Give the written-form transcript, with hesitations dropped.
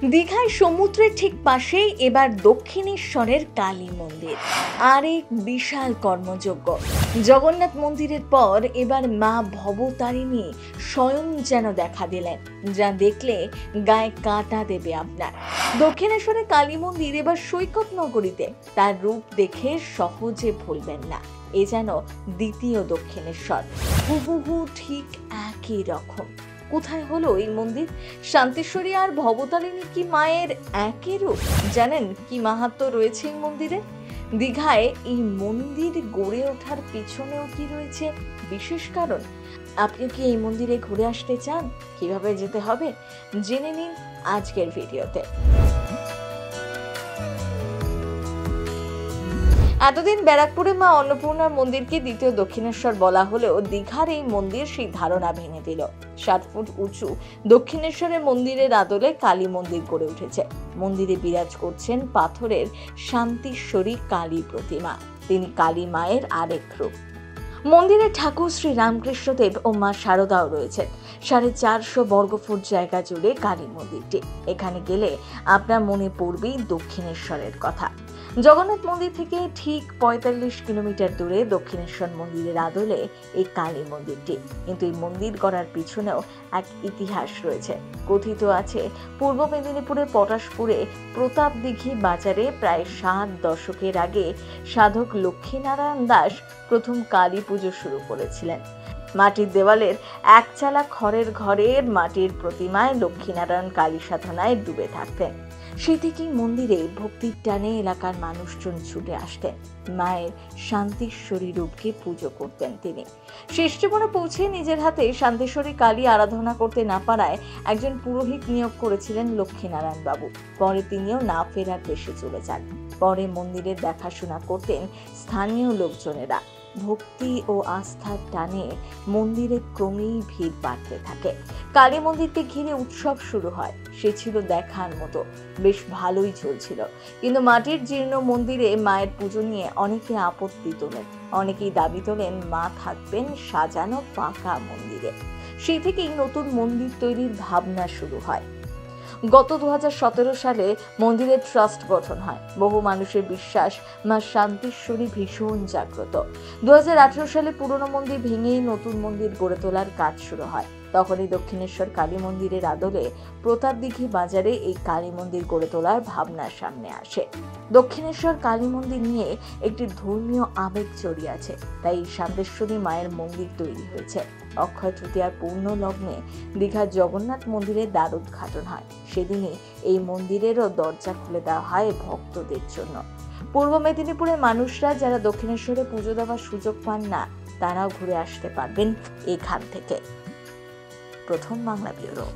দীঘায় সমুদ্রের ঠিক পাশেই এবার দক্ষিণেশ্বরের কালী মন্দির আরেক বিশাল কর্মযজ্ঞ। জগন্নাথ মন্দিরের পর এবার মা ভবতারিণী স্বয়ং যেন দেখা দিলেন, যা দেখলে গায়ে কাঁটা দেবে আপনার। দক্ষিণেশ্বরের কালী মন্দির এবার সৈকত নগরীতে, তার রূপ দেখে সহজে ভুলবেন না। এ যেন দ্বিতীয় দক্ষিণেশ্বর, হুবহু ঠিক একই রকম। কোথায় হলো এই মন্দির? শান্তিশ্বরী আর ভবতারিণী কি মায়ের একই রূপ? জানেন কি মাহাত্ম্য রয়েছে এই মন্দিরে? দীঘায় এই মন্দির গড়ে ওঠার পিছনেও কি রয়েছে বিশেষ কারণ? আপনি কি এই মন্দিরে ঘুরে আসতে চান? কিভাবে যেতে হবে জেনে নিন আজকের ভিডিওতে। এতদিন ব্যারাকপুরে মা অন্নপূর্ণার মন্দিরকে দ্বিতীয় দক্ষিণেশ্বর বলা হলেও দীঘার এই মন্দির সেই ধারণা ভেঙে দিল। 7 ফুট উঁচু দক্ষিণেশ্বরের মন্দিরের আদলে কালী মন্দির গড়ে উঠেছে। মন্দিরে বিরাজ করছেন পাথরের শান্তিশ্বরী কালী প্রতিমা। তিনি কালী মায়ের আরেক রূপ। মন্দিরে ঠাকুর শ্রী রামকৃষ্ণদেব ও মা শারদাও রয়েছেন। 450 বর্গফুট জায়গা জুড়ে কালী মন্দিরটি। এখানে গেলে আপনার মনে পড়বেই দক্ষিণেশ্বরের কথা। জগন্নাথ মন্দির থেকে ঠিক 45 কিলোমিটার দূরে দক্ষিণেশ্বর মন্দিরের আদলে এই কালী মন্দিরটি। কিন্তু এই মন্দির গড়ার পিছনেও এক ইতিহাস রয়েছে। কথিত আছে পূর্ব মেদিনীপুরের পটাশপুরে প্রতাপ দিঘি বাজারে প্রায় 7 দশকের আগে সাধক লক্ষ্মীনারায়ণ দাস প্রথম কালী পুজো শুরু করেছিলেন। মাটির দেওয়ালের একচালা খড়ের ঘরের মাটির প্রতিমায় লক্ষ্মীনারায়ণ কালী সাধনায় ডুবে থাকতেন। সেই থেকেই মন্দিরে ভক্তির টানে এলাকার মানুষজন ছুটে আসতেন। মায়ের শান্তিশ্বরী রূপকে পুজো করতেন তিনি। শেষ জীবনে পৌঁছে নিজের হাতে শান্তিশ্বরী কালী আরাধনা করতে না পারায় একজন পুরোহিত নিয়োগ করেছিলেন লক্ষ্মীনারায়ণ বাবু। পরে তিনিও না ফেরার দেশে চলে যান। পরে মন্দিরের দেখাশোনা করতেন স্থানীয় লোকজনেরা। ভক্তি ও আস্থার টানে মন্দিরে ক্রমেই ভিড় বাড়তে থাকে। কালী মন্দিরকে ঘিরে উৎসব শুরু হয়। সে ছিল দেখার মতো, বেশ ভালোই চলছিল। কিন্তু মাটির জীর্ণ মন্দিরে মায়ের পুজো নিয়ে অনেকে আপত্তি তোলেন। অনেকেই দাবি তোলেন মা থাকবেন সাজানো পাকা মন্দিরে। সেই থেকেই নতুন মন্দির তৈরির ভাবনা শুরু হয়। গত 2017 সালে মন্দিরের ট্রাস্ট গঠন হয়। বহু মানুষের বিশ্বাস মা শান্তিশ্বরী ভীষণ জাগ্রত। 2018 সালে পুরনো মন্দির ভেঙে নতুন মন্দির গড়ে তোলার কাজ শুরু হয়। তখনই দক্ষিণেশ্বর কালী মন্দিরের আদলে প্রতাপ দিঘি বাজারে এই কালী মন্দির গড়ে তোলার ভাবনা সামনে আসে। দক্ষিণেশ্বর কালী মন্দির নিয়ে একটি ধর্মীয় আবেগ জড়িয়ে আছে, তাই শান্তিশ্বরী মায়ের মন্দির তৈরি হয়েছে। অক্ষয় তৃতীয়ার পূর্ণ লগ্নে দীঘার জগন্নাথ মন্দিরের দ্বার উদ্ঘাটন হয়। সেদিনই এই মন্দিরেরও দরজা খুলে দেওয়া হয় ভক্তদের জন্য। পূর্ব মেদিনীপুরের মানুষরা যারা দক্ষিণেশ্বরে পুজো দেওয়ার সুযোগ পান না, তারাও ঘুরে আসতে পারবেন এখান থেকে। প্রথম বাংলা ব্যুরো।